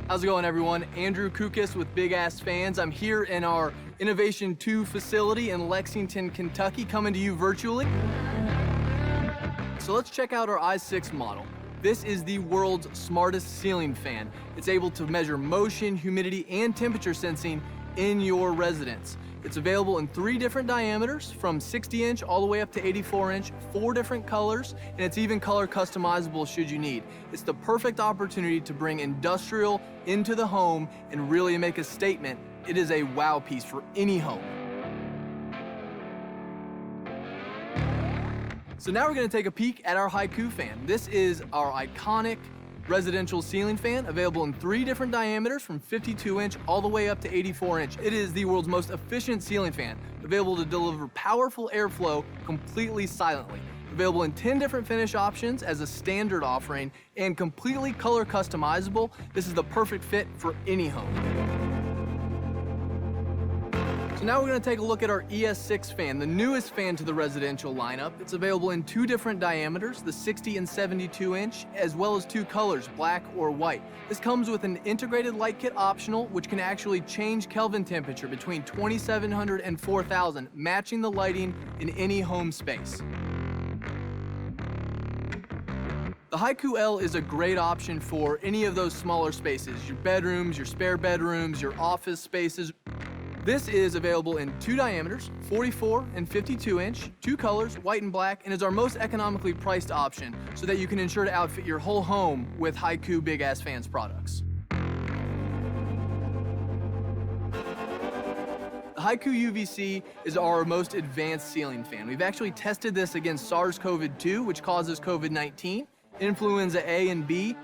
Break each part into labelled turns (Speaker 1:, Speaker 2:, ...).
Speaker 1: How's it going, everyone? Andrew Kukis with Big Ass Fans. I'm here in our Innovation 2 facility in Lexington, Kentucky, coming to you virtually. So let's check out our i6 model. This is the world's smartest ceiling fan. It's able to measure motion, humidity, and temperature sensing in your residence. It's available in 3 different diameters, from 60-inch all the way up to 84-inch, 4 different colors, and it's even color customizable should you need. It's the perfect opportunity to bring industrial into the home and really make a statement. It is a wow piece for any home. So now we're gonna take a peek at our Haiku fan. This is our iconic residential ceiling fan, available in 3 different diameters, from 52-inch all the way up to 84-inch. It is the world's most efficient ceiling fan, available to deliver powerful airflow completely silently. Available in 10 different finish options as a standard offering, and completely color customizable. This is the perfect fit for any home. So now we're going to take a look at our ES6 fan, the newest fan to the residential lineup. It's available in 2 different diameters, the 60 and 72-inch, as well as 2 colors, black or white. This comes with an integrated light kit optional, which can actually change Kelvin temperature between 2700 and 4000, matching the lighting in any home space. The Haiku L is a great option for any of those smaller spaces, your bedrooms, your spare bedrooms, your office spaces. This is available in 2 diameters, 44 and 52-inch, 2 colors, white and black, and is our most economically priced option so that you can ensure to outfit your whole home with Haiku Big Ass Fans products. The Haiku Uvc is our most advanced ceiling fan. We've actually tested this against SARS-CoV-2, which causes COVID-19, influenza A and B.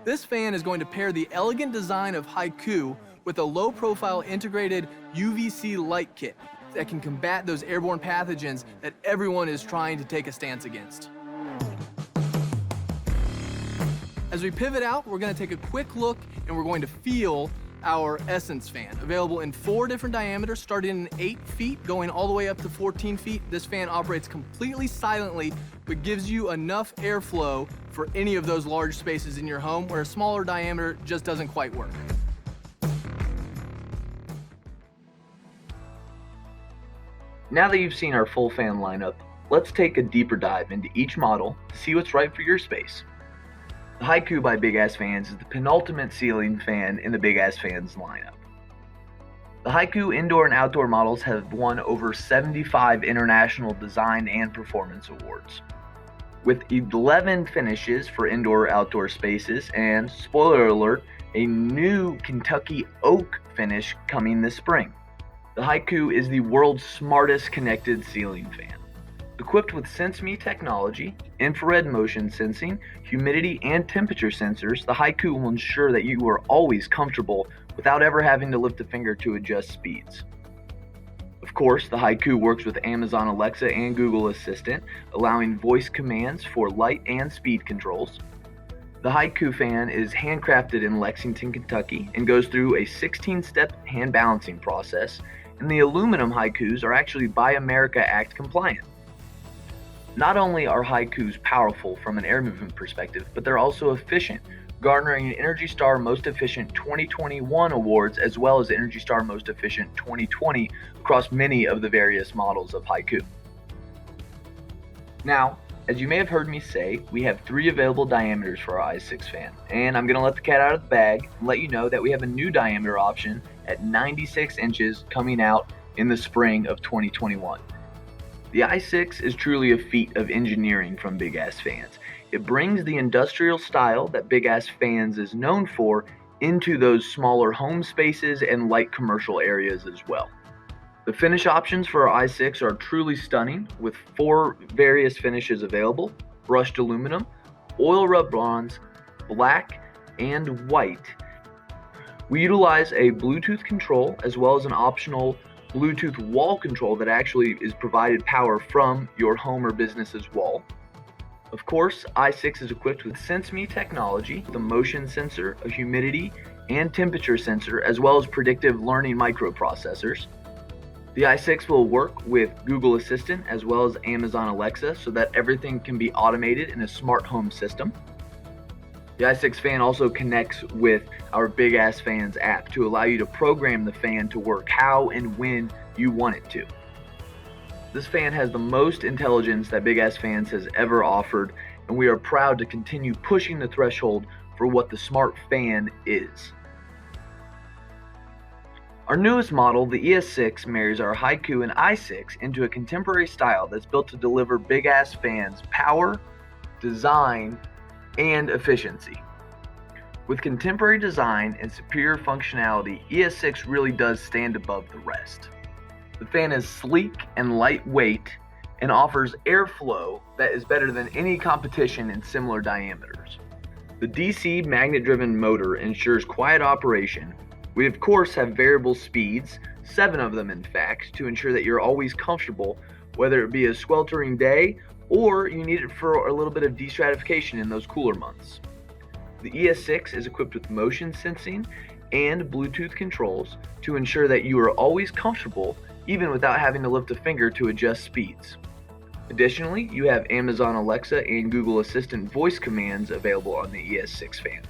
Speaker 1: This fan is going to pair the elegant design of Haiku with a low-profile integrated UVC light kit that can combat those airborne pathogens that everyone is trying to take a stance against. As we pivot out, we're going to take a quick look and we're going to feel our Essence fan, available in 4 different diameters, starting in 8 feet, going all the way up to 14 feet. This fan operates completely silently, but gives you enough airflow for any of those large spaces in your home where a smaller diameter just doesn't quite work.
Speaker 2: Now that you've seen our full fan lineup, let's take a deeper dive into each model to see what's right for your space. The Haiku by Big Ass Fans is the penultimate ceiling fan in the Big Ass Fans lineup. The Haiku indoor and outdoor models have won over 75 international design and performance awards, with 11 finishes for indoor-outdoor spaces, and, spoiler alert, a new Kentucky oak finish coming this spring. The Haiku is the world's smartest connected ceiling fan. Equipped with SenseMe technology, infrared motion sensing, humidity, and temperature sensors, the Haiku will ensure that you are always comfortable without ever having to lift a finger to adjust speeds. Of course, the Haiku works with Amazon Alexa and Google Assistant, allowing voice commands for light and speed controls. The Haiku fan is handcrafted in Lexington, Kentucky, and goes through a 16-step hand balancing process, and the aluminum Haikus are actually Buy America Act compliant. Not only are Haikus powerful from an air movement perspective, but they're also efficient, garnering an Energy Star Most Efficient 2021 awards, as well as Energy Star Most Efficient 2020 across many of the various models of Haiku. Now, as you may have heard me say, we have 3 available diameters for our i6 fan, and I'm going to let the cat out of the bag and let you know that we have a new diameter option at 96 inches coming out in the spring of 2021. The i6 is truly a feat of engineering from Big Ass Fans. It brings the industrial style that Big Ass Fans is known for into those smaller home spaces and light commercial areas as well. The finish options for our i6 are truly stunning, with 4 various finishes available: brushed aluminum, oil rub bronze, black, and white. We utilize a Bluetooth control as well as an optional Bluetooth wall control that actually is provided power from your home or business's wall. Of course, i6 is equipped with SenseMe technology, the motion sensor, a humidity and temperature sensor, as well as predictive learning microprocessors. The i6 will work with Google Assistant as well as Amazon Alexa so that everything can be automated in a smart home system. The i6 fan also connects with our Big Ass Fans app to allow you to program the fan to work how and when you want it to. This fan has the most intelligence that Big Ass Fans has ever offered, and we are proud to continue pushing the threshold for what the smart fan is. Our newest model, the ES6, marries our Haiku and i6 into a contemporary style that's built to deliver Big Ass Fans power, design, and efficiency. With contemporary design and superior functionality, ES6 really does stand above the rest. The fan is sleek and lightweight and offers airflow that is better than any competition in similar diameters. The DC magnet-driven motor ensures quiet operation. We of course have variable speeds, 7 of them in fact, to ensure that you're always comfortable, whether it be a sweltering day or you need it for a little bit of destratification in those cooler months. The ES6 is equipped with motion sensing and Bluetooth controls to ensure that you are always comfortable even without having to lift a finger to adjust speeds. Additionally, you have Amazon Alexa and Google Assistant voice commands available on the ES6 fan.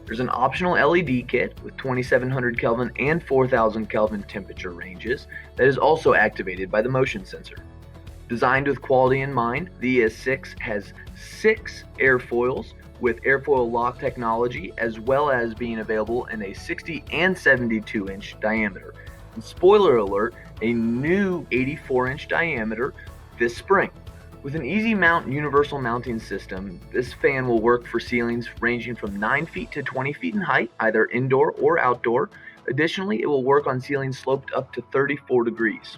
Speaker 2: There's an optional LED kit with 2700 Kelvin and 4000 Kelvin temperature ranges that is also activated by the motion sensor. Designed with quality in mind, the ES6 has 6 airfoils with airfoil lock technology, as well as being available in a 60 and 72 inch diameter. And spoiler alert, a new 84 inch diameter this spring. With an easy mount universal mounting system, this fan will work for ceilings ranging from 9 feet to 20 feet in height, either indoor or outdoor. Additionally, it will work on ceilings sloped up to 34 degrees.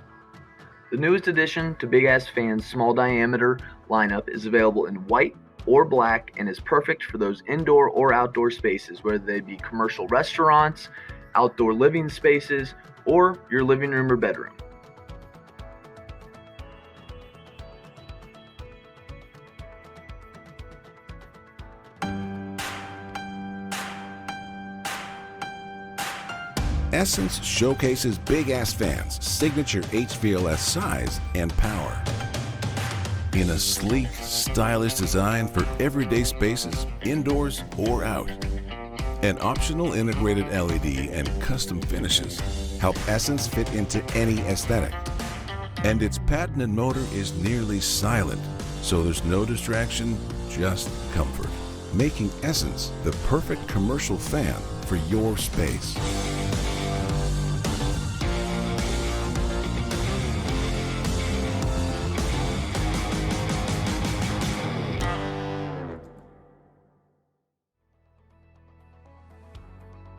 Speaker 2: The newest addition to Big Ass Fan's small diameter lineup is available in white or black and is perfect for those indoor or outdoor spaces, whether they be commercial restaurants, outdoor living spaces, or your living room or bedroom.
Speaker 3: Essence showcases Big Ass Fan's signature HVLS size and power. In a sleek, stylish design for everyday spaces, indoors or out. An optional integrated LED and custom finishes help Essence fit into any aesthetic. And its patented motor is nearly silent, so there's no distraction, just comfort. Making Essence the perfect commercial fan for your space.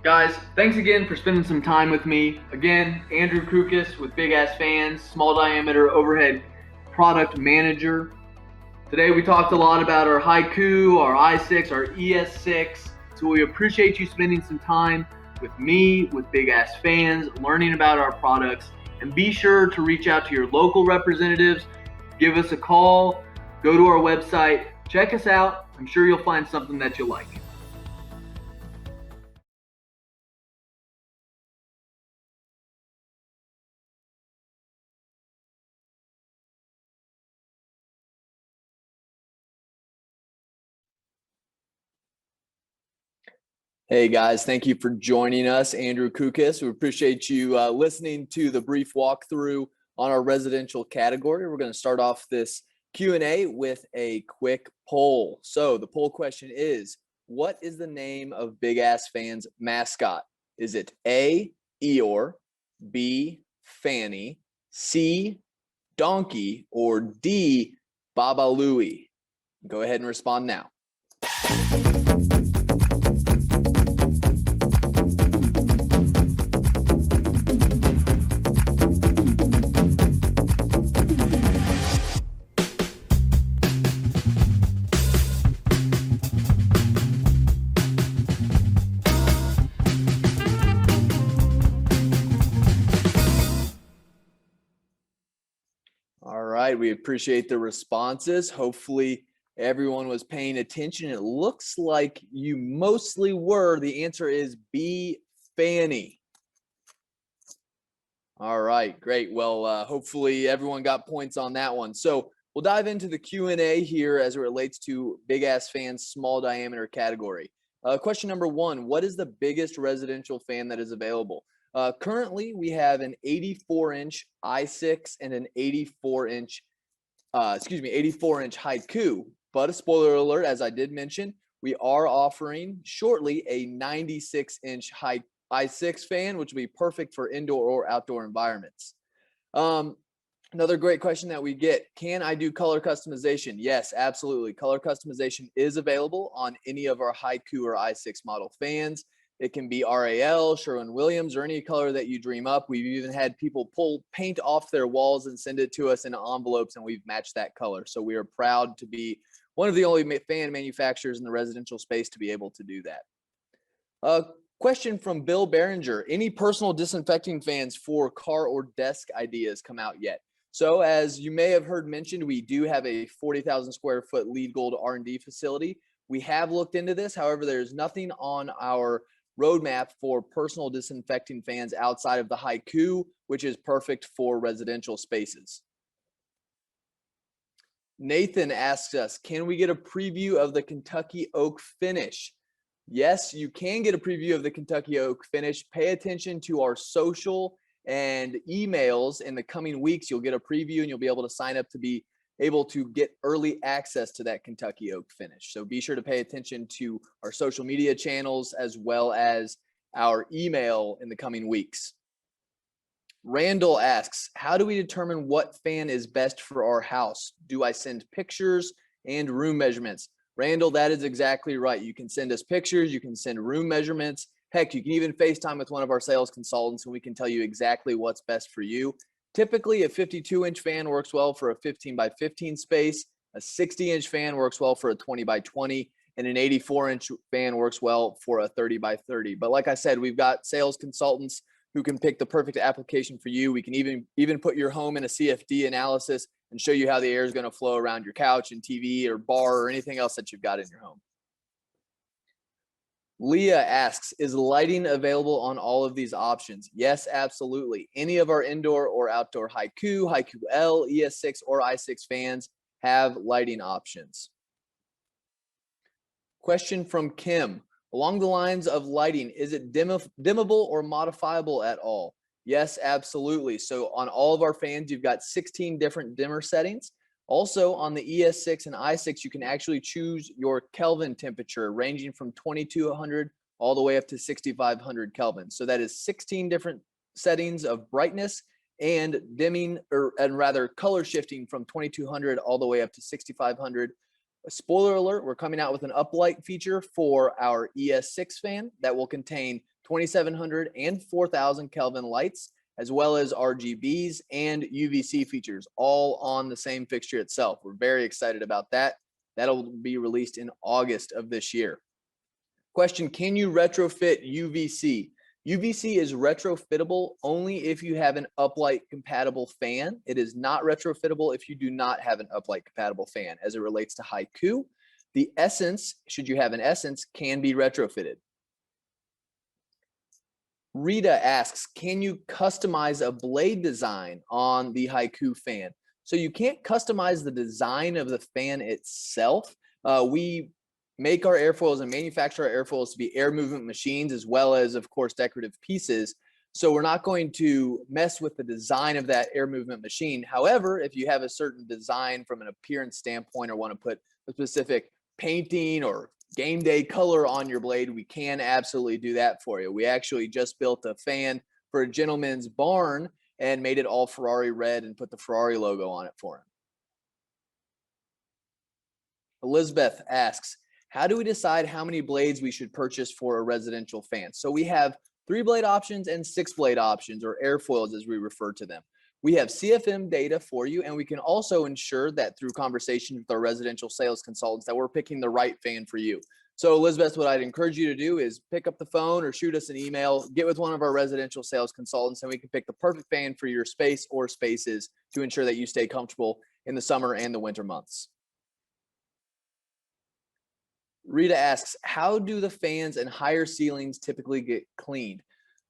Speaker 1: Guys, thanks again for spending some time with me. Again, Andrew Kukis with Big Ass Fans, small diameter overhead product manager. Today we talked a lot about our Haiku, our i6, our ES6. So we appreciate you spending some time with me, with Big Ass Fans, learning about our products. And be sure to reach out to your local representatives, give us a call, go to our website, check us out. I'm sure you'll find something that you like. Hey guys, thank you for joining us. Andrew Kukis. We appreciate you listening to the brief walkthrough on our residential category. We're going to start off this Q&A with a quick poll. So the poll question is, what is the name of Big Ass Fan's mascot? Is it A, Eeyore, B, Fanny, C, Donkey, or D, Baba Louie? Go ahead and respond now. All right, we appreciate the responses. Hopefully everyone was paying attention. It looks like you mostly were. The answer is B, Fanny. All right, great. Well, hopefully everyone got points on that one. So We'll dive into the Q&A here as it relates to big ass fans, small diameter category. Question number 1, what is the biggest residential fan that is available? Currently, we have an 84-inch i6 and an 84-inch 84-inch Haiku. But a spoiler alert, as I did mention, we are offering shortly a 96-inch i6 fan, which will be perfect for indoor or outdoor environments. Another great question that we get, can I do color customization? Yes, absolutely. Color customization is available on any of our Haiku or i6 model fans. It can be RAL, Sherwin-Williams, or any color that you dream up. We've even had people pull paint off their walls and send it to us in envelopes, and we've matched that color. So we are proud to be one of the only fan manufacturers in the residential space to be able to do that. Question from Bill Behringer. Any personal disinfecting fans for car or desk ideas come out yet? So as you may have heard mentioned, we do have a 40,000 square foot LEED Gold R&D facility. We have looked into this. However, there's nothing on our roadmap for personal disinfecting fans outside of the Haiku, which is perfect for residential spaces. Nathan asks us, can we get a preview of the Kentucky Oak finish? Yes, you can get a preview of the Kentucky Oak finish. Pay attention to our social and emails in the coming weeks. You'll get a preview and you'll be able to sign up to be able to get early access to that Kentucky Oak finish. So be sure to pay attention to our social media channels as well as our email in the coming weeks. Randall asks, how do we determine what fan is best for our house? Do I send pictures and room measurements? Randall, that is exactly right. You can send us pictures, you can send room measurements. Heck, you can even FaceTime with one of our sales consultants and we can tell you exactly what's best for you. Typically, a 52-inch fan works well for a 15 by 15 space. A 60-inch fan works well for a 20 by 20, and an 84-inch fan works well for a 30 by 30. But like I said, we've got sales consultants who can pick the perfect application for you. We can even put your home in a CFD analysis and show you how the air is going to flow around your couch and TV or bar or anything else that you've got in your home. Leah asks, is lighting available on all of these options? Yes, absolutely. Any of our indoor or outdoor Haiku, Haiku L, ES6, or i6 fans have lighting options. Question from Kim. Along the lines of lighting, is it dimmable or modifiable at all? Yes, absolutely. So on all of our fans, you've got 16 different dimmer settings. Also on the ES6 and i6, you can actually choose your Kelvin temperature ranging from 2200 all the way up to 6500 Kelvin. So that is 16 different settings of brightness and dimming, and rather color shifting from 2200 all the way up to 6500. A spoiler alert, we're coming out with an uplight feature for our ES6 fan that will contain 2700 and 4000 Kelvin lights, as well as RGBs and UVC features, all on the same fixture itself. We're very excited about that. That'll be released in August of this year. Question, can you retrofit UVC? UVC is retrofittable only if you have an uplight compatible fan. It is not retrofittable if you do not have an uplight compatible fan. As it relates to Haiku, the Essence, should you have an Essence, can be retrofitted. Rita asks, can you customize a blade design on the Haiku fan? So you can't customize the design of the fan itself. We make our airfoils and manufacture our airfoils to be air movement machines, as well as, of course, decorative pieces. So we're not going to mess with the design of that air movement machine. However, if you have a certain design from an appearance standpoint or want to put a specific painting or game day color on your blade, we can absolutely do that for you. We actually just built a fan for a gentleman's barn and made it all Ferrari red and put the Ferrari logo on it for him. Elizabeth asks, how do we decide how many blades we should purchase for a residential fan? So we have 3-blade options and 6-blade options, or airfoils as we refer to them. We have CFM data for you, and we can also ensure that through conversations with our residential sales consultants that we're picking the right fan for you. So Elizabeth, what I'd encourage you to do is pick up the phone or shoot us an email, get with one of our residential sales consultants, and we can pick the perfect fan for your space or spaces to ensure that you stay comfortable in the summer and the winter months. Rita asks, how do the fans and higher ceilings typically get cleaned?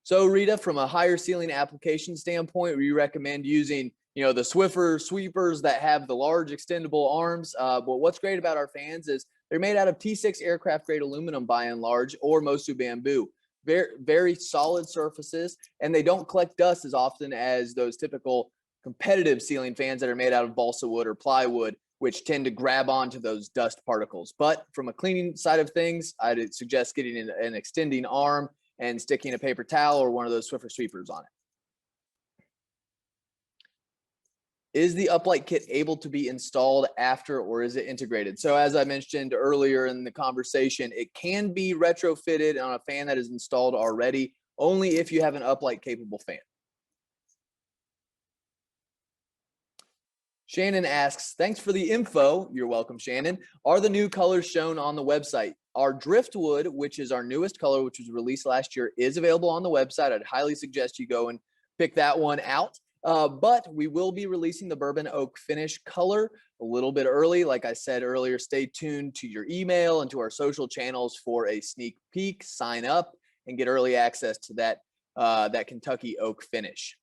Speaker 1: So Rita, from a higher ceiling application standpoint, we recommend using you know, the Swiffer sweepers that have the large extendable arms. But what's great about our fans is they're made out of T6 aircraft grade aluminum by and large, or Mosu bamboo. Very, very solid surfaces, and they don't collect dust as often as those typical competitive ceiling fans that are made out of balsa wood or plywood, which tend to grab onto those dust particles. But from a cleaning side of things, I'd suggest getting an extending arm and sticking a paper towel or one of those Swiffer sweepers on it. Is the uplight kit able to be installed after, or is it integrated? So as I mentioned earlier in the conversation, it can be retrofitted on a fan that is installed already, only if you have an uplight capable fan. Shannon asks, thanks for the info. You're welcome, Shannon. Are the new colors shown on the website? Our driftwood, which is our newest color, which was released last year, is available on the website. I'd highly suggest you go and pick that one out. But we will be releasing the bourbon oak finish color a little bit early. Like I said earlier, stay tuned to your email and to our social channels for a sneak peek. Sign up and get early access to that Kentucky oak finish.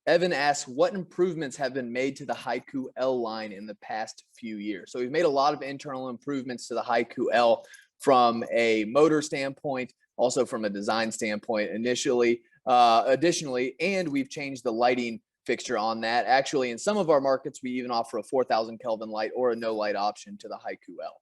Speaker 1: Evan asks, what improvements have been made to the Haiku L line in the past few years? So we've made a lot of internal improvements to the Haiku L from a motor standpoint, also from a design standpoint additionally, and we've changed the lighting fixture on that. Actually, in some of our markets, we even offer a 4,000 Kelvin light or a no light option to the Haiku L.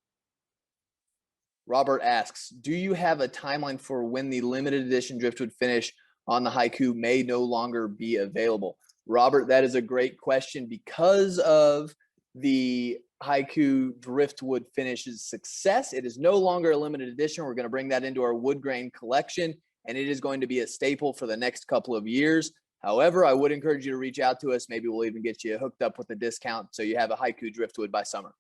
Speaker 1: Robert asks, do you have a timeline for when the limited edition driftwood finish on the Haiku may no longer be available? Robert, that is a great question. Because of the Haiku driftwood finish's success, it is no longer a limited edition. We're going to bring that into our wood grain collection, and it is going to be a staple for the next couple of years. However, I would encourage you to reach out to us. Maybe we'll even get you hooked up with a discount so you have a Haiku driftwood by summer.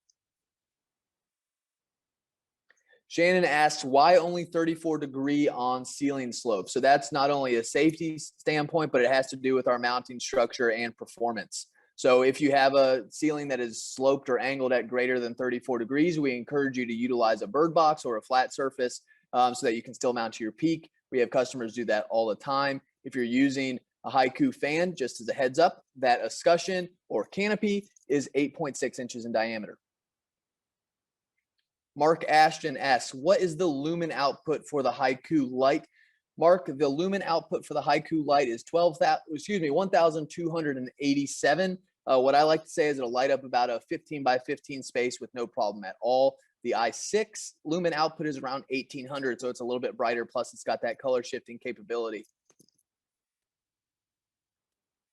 Speaker 1: Shannon asks, why only 34-degree on ceiling slope? So that's not only a safety standpoint, but it has to do with our mounting structure and performance. So if you have a ceiling that is sloped or angled at greater than 34 degrees, we encourage you to utilize a bird box or a flat surface so that you can still mount to your peak. We have customers do that all the time. If you're using a Haiku fan, just as a heads up, that escutcheon or canopy is 8.6 inches in diameter. Mark Ashton asks, what is the lumen output for the Haiku light? Mark, the lumen output for the Haiku light is 1,287. What I like to say is it'll light up about a 15 by 15 space with no problem at all. The i6 lumen output is around 1,800, so it's a little bit brighter. Plus, it's got that color shifting capability.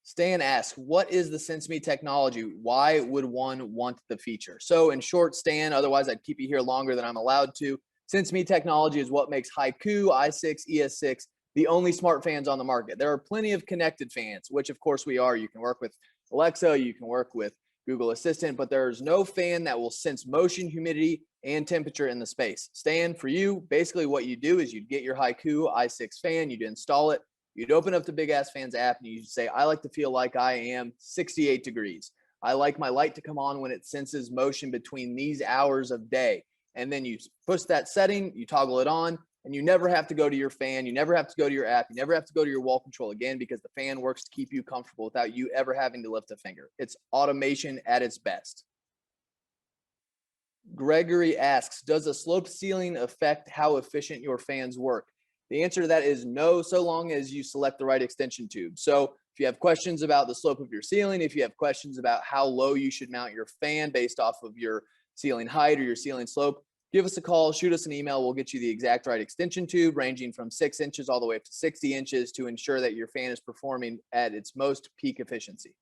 Speaker 1: Stan asks, what is the SenseMe technology? Why would one want the feature? So in short, Stan, otherwise I'd keep you here longer than I'm allowed to. SenseMe technology is what makes Haiku, i6, ES6 the only smart fans on the market. There are plenty of connected fans, which of course we are. You can work with Alexa, you can work with Google Assistant, but there's no fan that will sense motion, humidity, and temperature in the space. Stan, for you, basically what you do is you'd get your Haiku i6 fan, you'd install it, you'd open up the Big Ass Fans app and you'd say, I like to feel like I am 68 degrees. I like my light to come on when it senses motion between these hours of day. And then you push that setting, you toggle it on, and you never have to go to your fan. You never have to go to your app. You never have to go to your wall control again because the fan works to keep you comfortable without you ever having to lift a finger. It's automation at its best. Gregory asks, does a sloped ceiling affect how efficient your fans work? The answer to that is no, so long as you select the right extension tube. So if you have questions about the slope of your ceiling, if you have questions about how low you should mount your fan based off of your ceiling height or your ceiling slope, give us a call, shoot us an email. We'll get you the exact right extension tube ranging from 6 inches all the way up to 60 inches to ensure that your fan is performing at its most peak efficiency.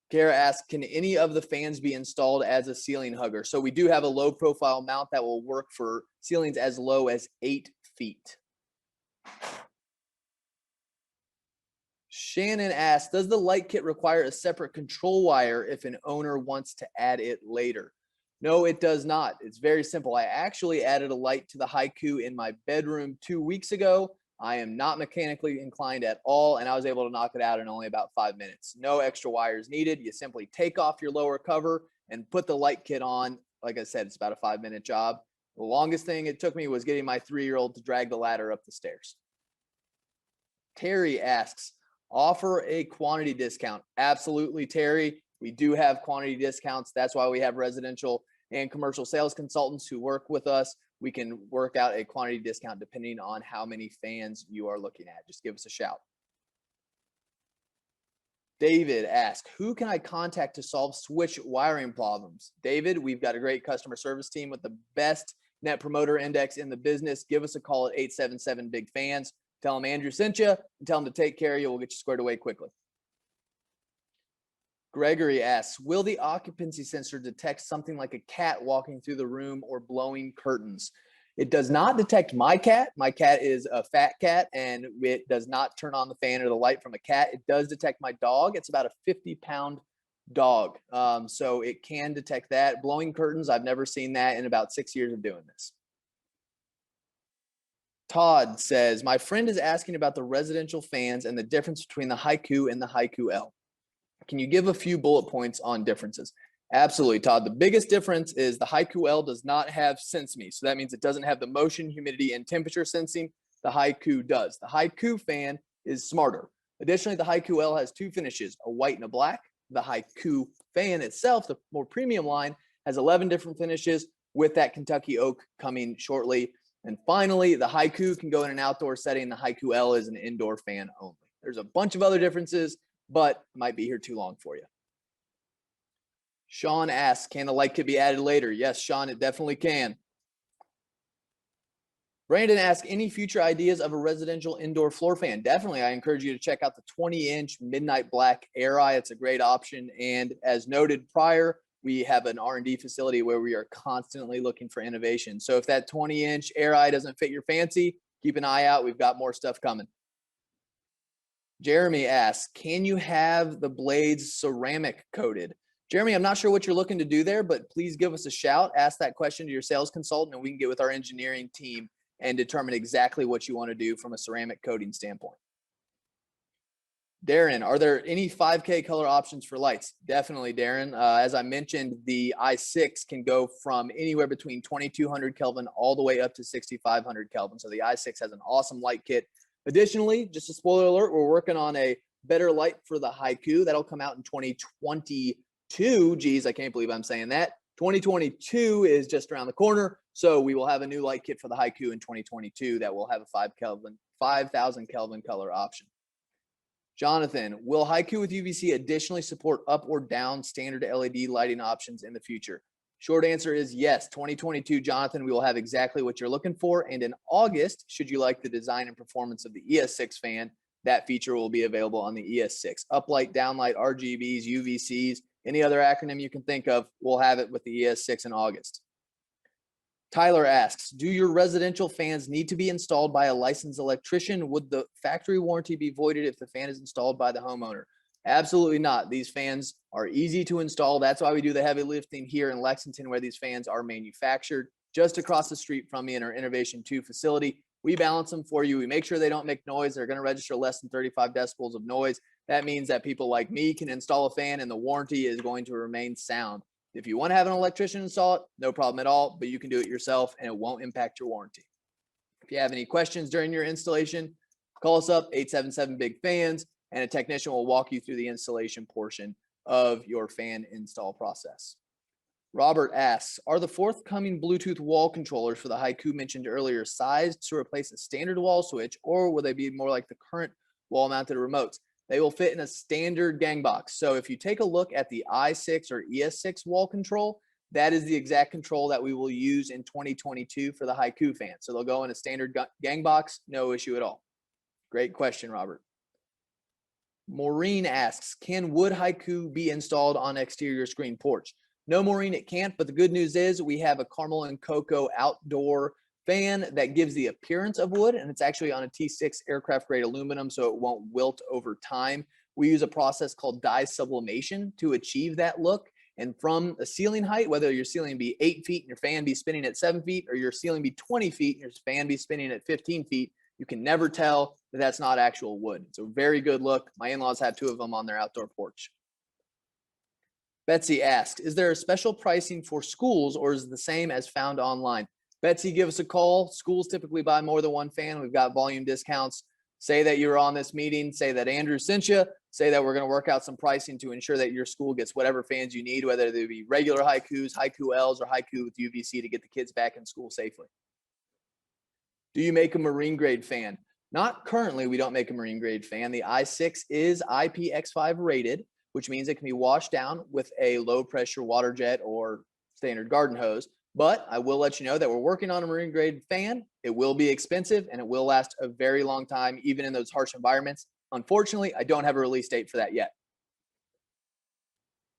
Speaker 1: Kara asks, can any of the fans be installed as a ceiling hugger? So we do have a low profile mount that will work for ceilings as low as 8 feet. Shannon asks, does the light kit require a separate control wire if an owner wants to add it later? No, it does not. It's very simple. I actually added a light to the Haiku in my bedroom 2 weeks ago. I am not mechanically inclined at all, and I was able to knock it out in only about 5 minutes. No extra wires needed. You simply take off your lower cover and put the light kit on. Like I said, it's about a 5-minute job. The longest thing it took me was getting my 3-year-old to drag the ladder up the stairs. Terry asks, offer a quantity discount. Absolutely, Terry. We do have quantity discounts. That's why we have residential and commercial sales consultants who work with us. We can work out a quantity discount depending on how many fans you are looking at. Just give us a shout. David asks, who can I contact to solve switch wiring problems? David, we've got a great customer service team with the best net promoter index in the business. Give us a call at 877-BIG-FANS. Tell them Andrew sent you and tell them to take care of you. We'll get you squared away quickly. Gregory asks, will the occupancy sensor detect something like a cat walking through the room or blowing curtains? It does not detect my cat. My cat is a fat cat, and it does not turn on the fan or the light from a cat. It does detect my dog. It's about a 50-pound dog, so it can detect that. Blowing curtains, I've never seen that in about 6 years of doing this. Todd says, my friend is asking about the residential fans and the difference between the Haiku and the Haiku L. Can you give a few bullet points on differences? Absolutely, Todd. The biggest difference is the Haiku L does not have sense me. So that means it doesn't have the motion, humidity, and temperature sensing. The Haiku does. The Haiku fan is smarter. Additionally, the Haiku L has 2 finishes, a white and a black. The Haiku fan itself, the more premium line, has 11 different finishes with that Kentucky oak coming shortly. And finally, the Haiku can go in an outdoor setting. The Haiku L is an indoor fan only. There's a bunch of other differences, but might be here too long for you. Sean asks, can the light kit be added later? Yes, Sean, it definitely can. Brandon asks, any future ideas of a residential indoor floor fan? Definitely. I encourage you to check out the 20-inch Midnight Black Air Eye. It's a great option. And as noted prior, we have an R&D facility where we are constantly looking for innovation. So if that 20-inch Air Eye doesn't fit your fancy, keep an eye out. We've got more stuff coming. Jeremy asks, can you have the blades ceramic coated? Jeremy, I'm not sure what you're looking to do there, but please give us a shout. Ask that question to your sales consultant, and we can get with our engineering team and determine exactly what you want to do from a ceramic coating standpoint. Darren, are there any 5K color options for lights? Definitely, Darren. As I mentioned, the i6 can go from anywhere between 2200 Kelvin all the way up to 6500 Kelvin. So the i6 has an awesome light kit. Additionally, just a spoiler alert, we're working on a better light for the Haiku. That'll come out in 2022. Geez, I can't believe I'm saying that. 2022 is just around the corner. So we will have a new light kit for the Haiku in 2022 that will have a 5,000 Kelvin color option. Jonathan, will Haiku with UVC additionally support up or down standard LED lighting options in the future? Short answer is yes. 2022, Jonathan, we will have exactly what you're looking for. And in August, should you like the design and performance of the ES6 fan, that feature will be available on the ES6. Uplight, downlight, RGBs, UVCs, any other acronym you can think of, we'll have it with the ES6 in August. Tyler asks, do your residential fans need to be installed by a licensed electrician? Would the factory warranty be voided if the fan is installed by the homeowner? Absolutely not. These fans are easy to install. That's why we do the heavy lifting here in Lexington, where these fans are manufactured. Just across the street from me in our Innovation 2 facility, we balance them for you. We make sure they don't make noise. They're going to register less than 35 decibels of noise. That means that people like me can install a fan and the warranty is going to remain sound. If you want to have an electrician install it, no problem at all, but you can do it yourself and it won't impact your warranty. If you have any questions during your installation, call us up, 877-BIG-FANS, and a technician will walk you through the installation portion of your fan install process. Robert asks, are the forthcoming Bluetooth wall controllers for the Haiku mentioned earlier sized to replace a standard wall switch, or will they be more like the current wall-mounted remotes? They will fit in a standard gang box. So if you take a look at the i6 or ES6 wall control, that is the exact control that we will use in 2022 for the Haiku fan. So they'll go in a standard gang box, no issue at all. Great question, Robert. Maureen asks, can wood Haiku be installed on exterior screen porch? No, Maureen, it can't, but the good news is we have a caramel and cocoa outdoor fan that gives the appearance of wood, and it's actually on a T6 aircraft grade aluminum, so it won't wilt over time. We use a process called dye sublimation to achieve that look. And from a ceiling height, whether your ceiling be 8 feet and your fan be spinning at 7 feet, or your ceiling be 20 feet and your fan be spinning at 15 feet, you can never tell that that's not actual wood. It's a very good look. My in-laws have 2 of them on their outdoor porch. Betsy asks, is there a special pricing for schools or is it the same as found online? Betsy, give us a call. Schools typically buy more than one fan. We've got volume discounts. Say that you were on this meeting. Say that Andrew sent you. Say that we're going to work out some pricing to ensure that your school gets whatever fans you need, whether they be regular Haikus, Haiku Ls, or Haiku with UVC to get the kids back in school safely. Do you make a marine grade fan? Not currently, we don't make a marine grade fan. The i6 is IPX5 rated, which means it can be washed down with a low pressure water jet or standard garden hose. But I will let you know that we're working on a marine grade fan. It will be expensive and it will last a very long time, even in those harsh environments. Unfortunately, I don't have a release date for that yet.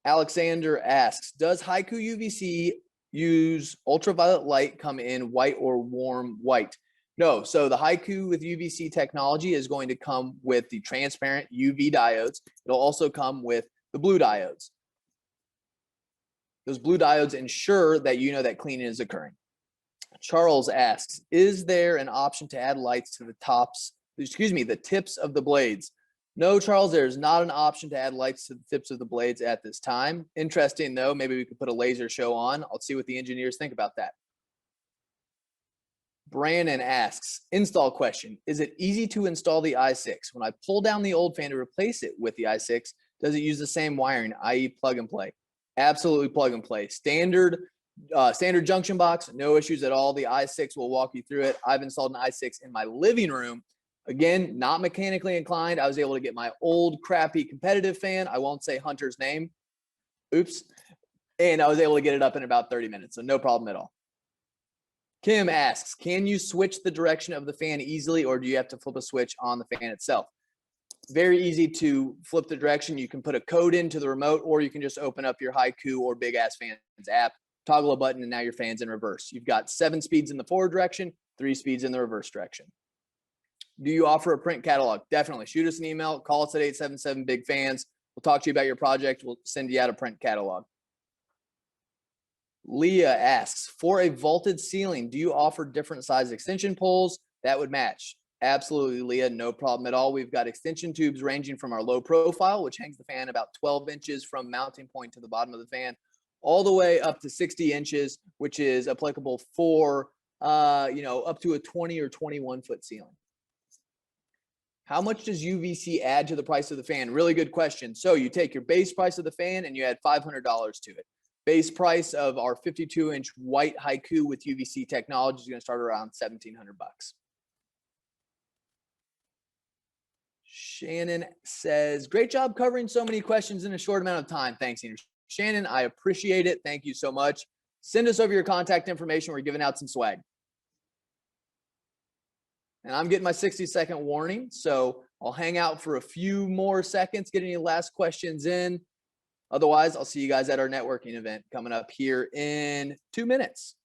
Speaker 1: Alexander asks, does Haiku UVC use ultraviolet light come in white or warm white? No, so the Haiku with UVC technology is going to come with the transparent UV diodes. It'll also come with the blue diodes. Those blue diodes ensure that you know that cleaning is occurring. Charles asks, is there an option to add lights to the tips of the blades? No, Charles, there's not an option to add lights to the tips of the blades at this time. Interesting though, maybe we could put a laser show on. I'll see what the engineers think about that. Brandon asks, install question, is it easy to install the i6? When I pull down the old fan to replace it with the i6, does it use the same wiring, i.e. plug and play? Absolutely plug and play. Standard junction box, no issues at all. The i6 will walk you through it. I've installed an i6 in my living room. Again, not mechanically inclined. I was able to get my old crappy competitive fan. I won't say Hunter's name. Oops. And I was able to get it up in about 30 minutes. So no problem at all. Kim asks, can you switch the direction of the fan easily, or do you have to flip a switch on the fan itself? Very easy to flip the direction. You can put a code into the remote, or you can just open up your Haiku or Big Ass Fans app, toggle a button, and now your fan's in reverse. You've got 7 speeds in the forward direction, 3 speeds in the reverse direction. Do you offer a print catalog? Definitely. Shoot us an email. Call us at 877-BIG-FANS. We'll talk to you about your project. We'll send you out a print catalog. Leah asks, for a vaulted ceiling, do you offer different size extension poles that would match? Absolutely, Leah, no problem at all. We've got extension tubes ranging from our low profile, which hangs the fan about 12 inches from mounting point to the bottom of the fan, all the way up to 60 inches, which is applicable for, up to a 20 or 21 foot ceiling. How much does UVC add to the price of the fan? Really good question. So you take your base price of the fan and you add $500 to it. Base price of our 52-inch white Haiku with UVC technology is going to start around $1,700 bucks. Shannon says, great job covering so many questions in a short amount of time. Thanks, Shannon. I appreciate it. Thank you so much. Send us over your contact information. We're giving out some swag. And I'm getting my 60-second warning, so I'll hang out for a few more seconds, get any last questions in. Otherwise, I'll see you guys at our networking event coming up here in 2 minutes.